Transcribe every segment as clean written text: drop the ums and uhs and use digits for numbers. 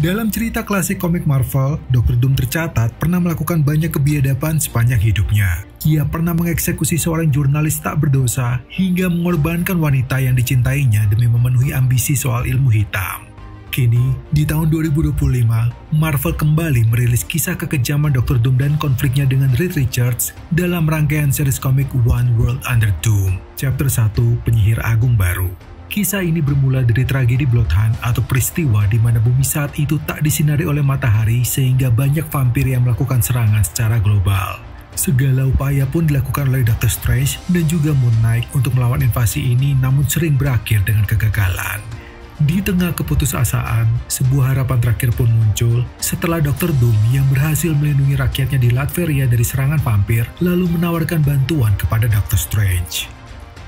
Dalam cerita klasik komik Marvel, Dr. Doom tercatat pernah melakukan banyak kebiadaban sepanjang hidupnya. Ia pernah mengeksekusi seorang jurnalis tak berdosa hingga mengorbankan wanita yang dicintainya demi memenuhi ambisi soal ilmu hitam. Kini, di tahun 2025, Marvel kembali merilis kisah kekejaman Dr. Doom dan konfliknya dengan Reed Richards dalam rangkaian series komik One World Under Doom, Chapter 1 Penyihir Agung Baru. Kisah ini bermula dari tragedi Bloodhunt atau peristiwa di mana bumi saat itu tak disinari oleh matahari sehingga banyak vampir yang melakukan serangan secara global. Segala upaya pun dilakukan oleh Doctor Strange dan juga Moon Knight untuk melawan invasi ini namun sering berakhir dengan kegagalan. Di tengah keputusasaan, sebuah harapan terakhir pun muncul setelah Dr. Doom yang berhasil melindungi rakyatnya di Latveria dari serangan vampir lalu menawarkan bantuan kepada Doctor Strange.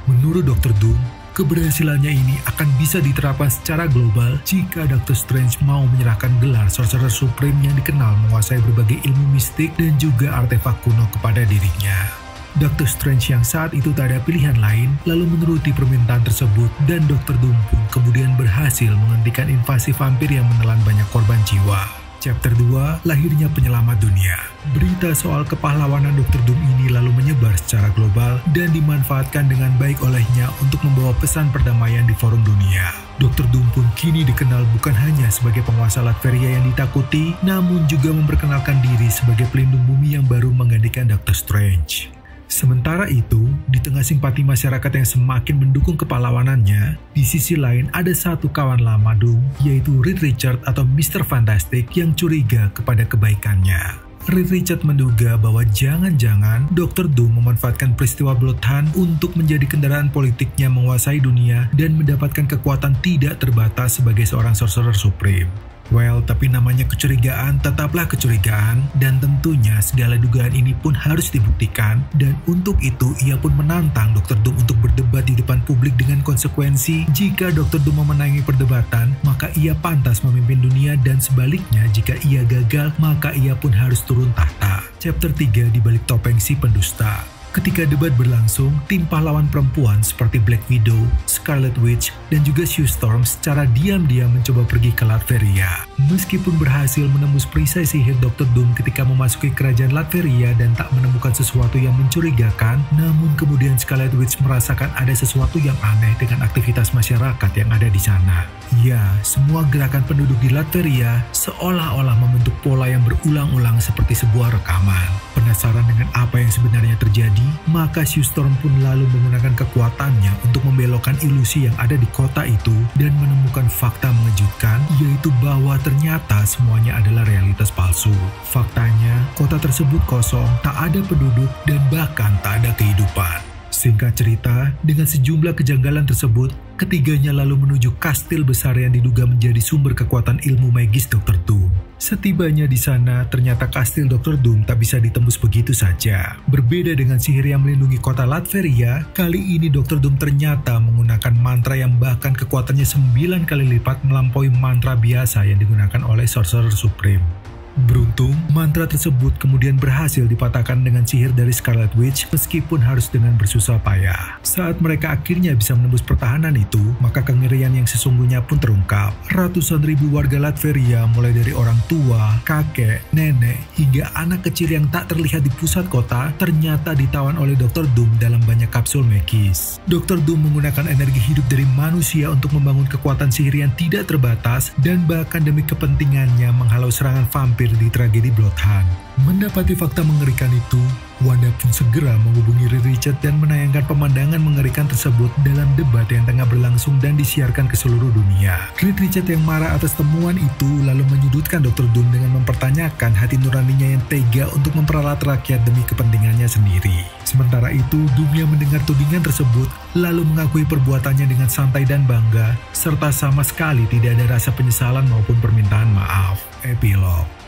Menurut Dr. Doom, keberhasilannya ini akan bisa diterapkan secara global jika Doctor Strange mau menyerahkan gelar Sorcerer Supreme yang dikenal menguasai berbagai ilmu mistik dan juga artefak kuno kepada dirinya. Doctor Strange yang saat itu tak ada pilihan lain lalu menuruti permintaan tersebut dan Dr. Doom pun kemudian berhasil menghentikan invasi vampir yang menelan banyak korban jiwa. Chapter 2, Lahirnya Penyelamat Dunia. Berita soal kepahlawanan Dr. Doom ini lalu menyebar secara global dan dimanfaatkan dengan baik olehnya untuk membawa pesan perdamaian di forum dunia. Dr. Doom pun kini dikenal bukan hanya sebagai penguasa Latveria yang ditakuti, namun juga memperkenalkan diri sebagai pelindung bumi yang baru menggantikan Doctor Strange. Sementara itu, di tengah simpati masyarakat yang semakin mendukung kepahlawanannya, di sisi lain ada satu kawan lama Doom, yaitu Reed Richards atau Mr. Fantastic yang curiga kepada kebaikannya. Reed Richards menduga bahwa jangan-jangan Dr. Doom memanfaatkan peristiwa Bloodhunt untuk menjadi kendaraan politiknya menguasai dunia dan mendapatkan kekuatan tidak terbatas sebagai seorang Sorcerer Supreme. Well, tapi namanya kecurigaan tetaplah kecurigaan dan tentunya segala dugaan ini pun harus dibuktikan dan untuk itu ia pun menantang Dr. Doom untuk berdebat di depan publik dengan konsekuensi jika Dr. Doom memenangi perdebatan maka ia pantas memimpin dunia dan sebaliknya jika ia gagal maka ia pun harus turun tahta. Chapter 3 di balik topeng si pendusta. Ketika debat berlangsung, tim pahlawan perempuan seperti Black Widow, Scarlet Witch, dan juga Sue Storm secara diam-diam mencoba pergi ke Latveria. Meskipun berhasil menembus perisai sihir Dr. Doom ketika memasuki kerajaan Latveria dan tak menemukan sesuatu yang mencurigakan, namun kemudian Scarlet Witch merasakan ada sesuatu yang aneh dengan aktivitas masyarakat yang ada di sana. Ya, semua gerakan penduduk di Latveria seolah-olah membentuk pola yang berulang-ulang seperti sebuah rekaman. Penasaran dengan apa yang sebenarnya terjadi, maka Sue Storm pun lalu menggunakan kekuatannya untuk membelokkan ilusi yang ada di kota itu dan menemukan fakta mengejutkan, yaitu bahwa ternyata semuanya adalah realitas palsu. Faktanya, kota tersebut kosong, tak ada penduduk, dan bahkan tak ada kehidupan. Singkat cerita, dengan sejumlah kejanggalan tersebut, ketiganya lalu menuju kastil besar yang diduga menjadi sumber kekuatan ilmu magis Dr. Doom. Setibanya di sana, ternyata kastil Dr. Doom tak bisa ditembus begitu saja. Berbeda dengan sihir yang melindungi kota Latveria, kali ini Dr. Doom ternyata menggunakan mantra yang bahkan kekuatannya 9 kali lipat melampaui mantra biasa yang digunakan oleh Sorcerer Supreme. Beruntung, mantra tersebut kemudian berhasil dipatahkan dengan sihir dari Scarlet Witch meskipun harus dengan bersusah payah. Saat mereka akhirnya bisa menembus pertahanan itu, maka kengerian yang sesungguhnya pun terungkap. Ratusan ribu warga Latveria mulai dari orang tua, kakek, nenek, hingga anak kecil yang tak terlihat di pusat kota ternyata ditawan oleh Dr. Doom dalam banyak kapsul magis. Dr. Doom menggunakan energi hidup dari manusia untuk membangun kekuatan sihir yang tidak terbatas dan bahkan demi kepentingannya menghalau serangan vampir di tragedi Bloodhunt. Mendapati fakta mengerikan itu, Wanda pun segera menghubungi Reed Richards dan menayangkan pemandangan mengerikan tersebut dalam debat yang tengah berlangsung dan disiarkan ke seluruh dunia. Reed Richards yang marah atas temuan itu lalu menyudutkan Dr. Doom dengan mempertanyakan hati nuraninya yang tega untuk memperalat rakyat demi kepentingannya sendiri. Sementara itu, Doom yang mendengar tudingan tersebut lalu mengakui perbuatannya dengan santai dan bangga, serta sama sekali tidak ada rasa penyesalan maupun permintaan maaf. Epilog.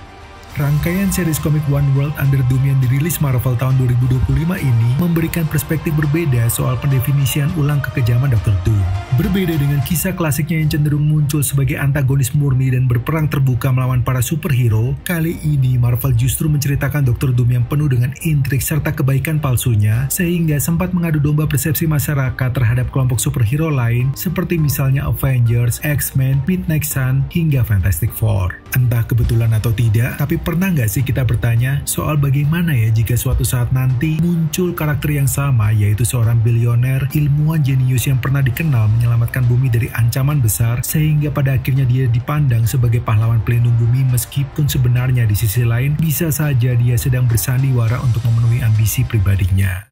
Rangkaian series komik One World Under Doom yang dirilis Marvel tahun 2025 ini memberikan perspektif berbeda soal pendefinisian ulang kekejaman Dr. Doom. Berbeda dengan kisah klasiknya yang cenderung muncul sebagai antagonis murni dan berperang terbuka melawan para superhero, kali ini Marvel justru menceritakan Dr. Doom yang penuh dengan intrik serta kebaikan palsunya, sehingga sempat mengadu domba persepsi masyarakat terhadap kelompok superhero lain seperti misalnya Avengers, X-Men, Midnight Sun, hingga Fantastic Four. Entah kebetulan atau tidak, tapi pernah nggak sih kita bertanya soal bagaimana ya jika suatu saat nanti muncul karakter yang sama, yaitu seorang bilioner, ilmuwan jenius yang pernah dikenal menyelamatkan bumi dari ancaman besar, sehingga pada akhirnya dia dipandang sebagai pahlawan pelindung bumi, meskipun sebenarnya di sisi lain bisa saja dia sedang bersandiwara untuk memenuhi ambisi pribadinya.